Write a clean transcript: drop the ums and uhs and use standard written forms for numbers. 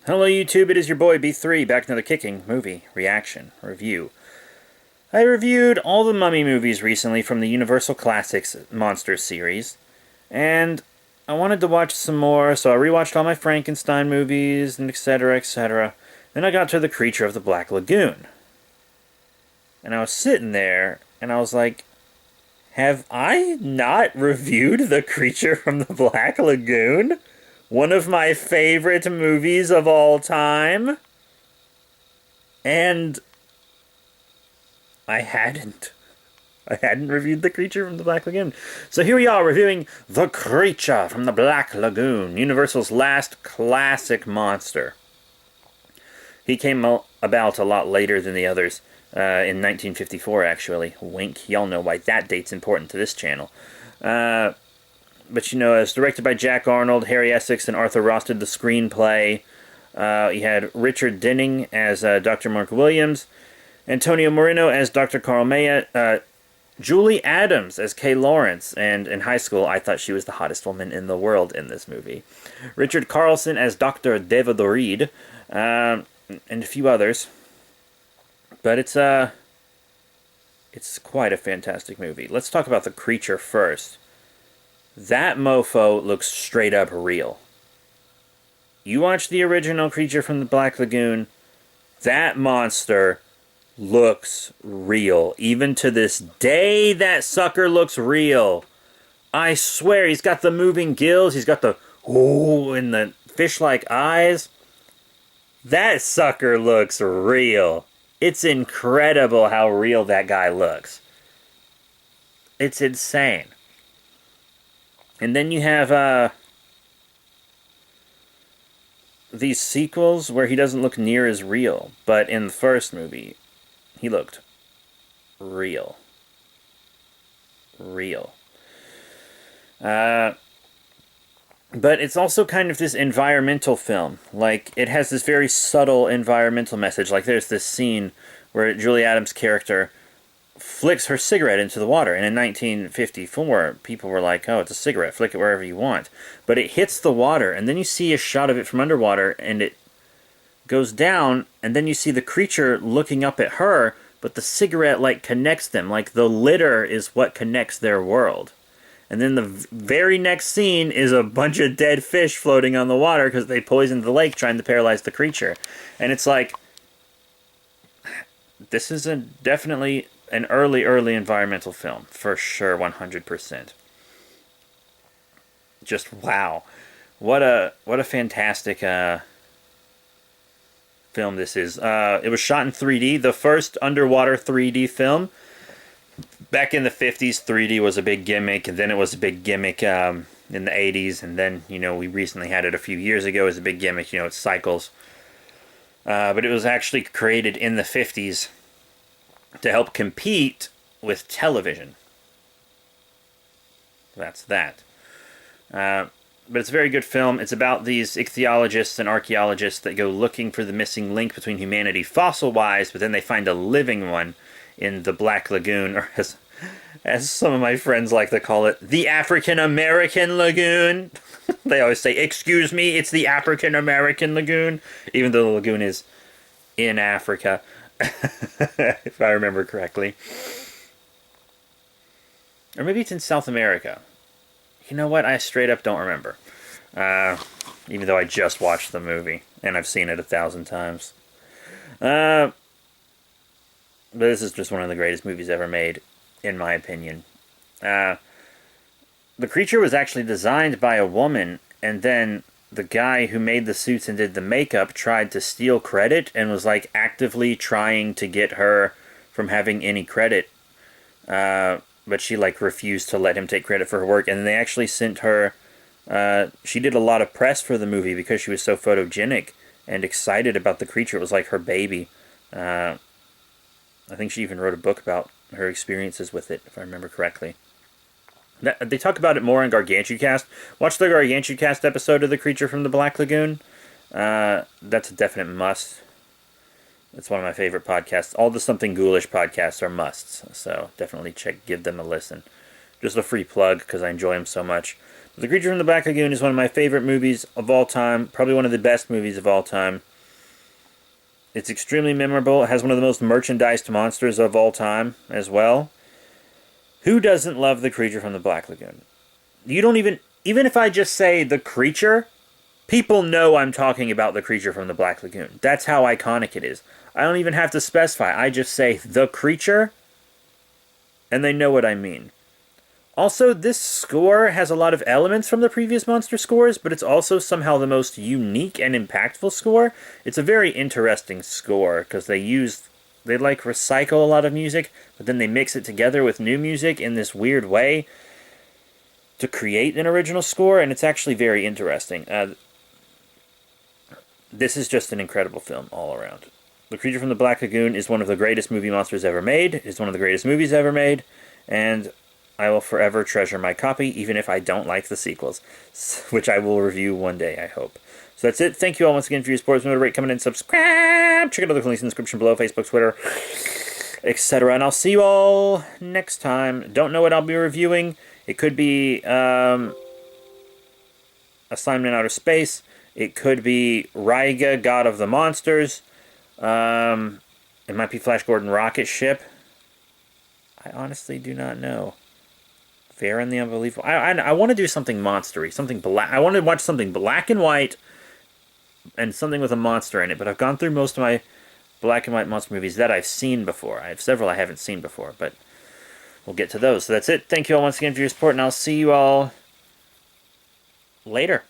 Hello YouTube, it is your boy B3, back with another kicking movie reaction review. I reviewed all the Mummy movies recently from the Universal Classics Monster series, and I wanted to watch some more, so I rewatched all my Frankenstein movies, and etc, etc. Then I got to The Creature of the Black Lagoon. And I was sitting there, and I was like, have I not reviewed The Creature from the Black Lagoon? One of my favorite movies of all time. And I hadn't. I hadn't reviewed The Creature from the Black Lagoon. So here we are reviewing The Creature from the Black Lagoon, Universal's last classic monster. He came about a lot later than the others, in 1954 actually. Wink, y'all know why that date's important to this channel. But you know, it's directed by Jack Arnold, Harry Essex, and Arthur Ross did the screenplay. He had Richard Denning as Dr. Mark Williams, Antonio Moreno as Dr. Carl May, Julie Adams as Kay Lawrence, and in high school I thought she was the hottest woman in the world in this movie. Richard Carlson as Dr. David Reed, and a few others. But it's quite a fantastic movie. Let's talk about The Creature first. That mofo looks straight up real. You watch the original Creature from the Black Lagoon, that monster looks real. Even to this day, that sucker looks real. I swear, he's got the moving gills, he's got the ooh and the fish-like eyes. That sucker looks real. It's incredible how real that guy looks. It's insane. And then you have these sequels where he doesn't look near as real. But in the first movie, he looked real. Real. But it's also kind of this environmental film. Like, it has this very subtle environmental message. Like, there's this scene where Julie Adams' character flicks her cigarette into the water. And in 1954, people were like, oh, it's a cigarette, flick it wherever you want. But it hits the water, and then you see a shot of it from underwater, and it goes down, and then you see the creature looking up at her, but the cigarette, like, connects them. Like, the litter is what connects their world. And then the very next scene is a bunch of dead fish floating on the water because they poisoned the lake trying to paralyze the creature. And it's like, this is definitely an early environmental film, for sure, 100%. Just wow, what a fantastic film this is. It was shot in 3D, the first underwater 3D film. Back in the 50s, 3D was a big gimmick, and then it was a big gimmick in the 80s, and then, you know, we recently had it a few years ago as a big gimmick. You know, it cycles. But it was actually created in the 50s to help compete with television. That's that. But it's a very good film. It's about these ichthyologists and archaeologists that go looking for the missing link between humanity fossil-wise, but then they find a living one in the Black Lagoon, or as some of my friends like to call it, the African-American Lagoon. They always say, excuse me, it's the African-American Lagoon, even though the lagoon is in Africa. If I remember correctly. Or maybe it's in South America. You know what? I straight up don't remember. Even though I just watched the movie, and I've seen it 1,000 times. But this is just one of the greatest movies ever made, in my opinion. The creature was actually designed by a woman, and then the guy who made the suits and did the makeup tried to steal credit and was like actively trying to get her from having any credit. But she like refused to let him take credit for her work, and they actually sent her. She did a lot of press for the movie because she was so photogenic and excited about the creature. It was like her baby. I think she even wrote a book about her experiences with it, if I remember correctly. They talk about it more in Gargantucast. Watch the Gargantucast episode of The Creature from the Black Lagoon. That's a definite must. It's one of my favorite podcasts. All the Something Ghoulish podcasts are musts, so definitely give them a listen. Just a free plug, because I enjoy them so much. The Creature from the Black Lagoon is one of my favorite movies of all time. Probably one of the best movies of all time. It's extremely memorable. It has one of the most merchandised monsters of all time as well. Who doesn't love The Creature from the Black Lagoon? You don't even if I just say The Creature, people know I'm talking about The Creature from the Black Lagoon. That's how iconic it is. I don't even have to specify. I just say The Creature, and they know what I mean. Also, this score has a lot of elements from the previous monster scores, but it's also somehow the most unique and impactful score. It's a very interesting score, because they recycle a lot of music, but then they mix it together with new music in this weird way to create an original score, and it's actually very interesting. This is just an incredible film all around. The Creature from the Black Lagoon is one of the greatest movie monsters ever made. It's one of the greatest movies ever made, and I will forever treasure my copy, even if I don't like the sequels, which I will review one day, I hope. So that's it. Thank you all once again for your support. Remember to rate, comment, and subscribe. Check out other links in the description below, Facebook, Twitter, etc. And I'll see you all next time. Don't know what I'll be reviewing. It could be Assignment Outer Space. It could be Raiga, God of the Monsters. It might be Flash Gordon Rocket Ship. I honestly do not know. Fair and the Unbelievable. I want to do something monstery, something black. I want to watch something black and white, and something with a monster in it. But I've gone through most of my black and white monster movies that I've seen before. I have several I haven't seen before, but we'll get to those. So that's it. Thank you all once again for your support, and I'll see you all later.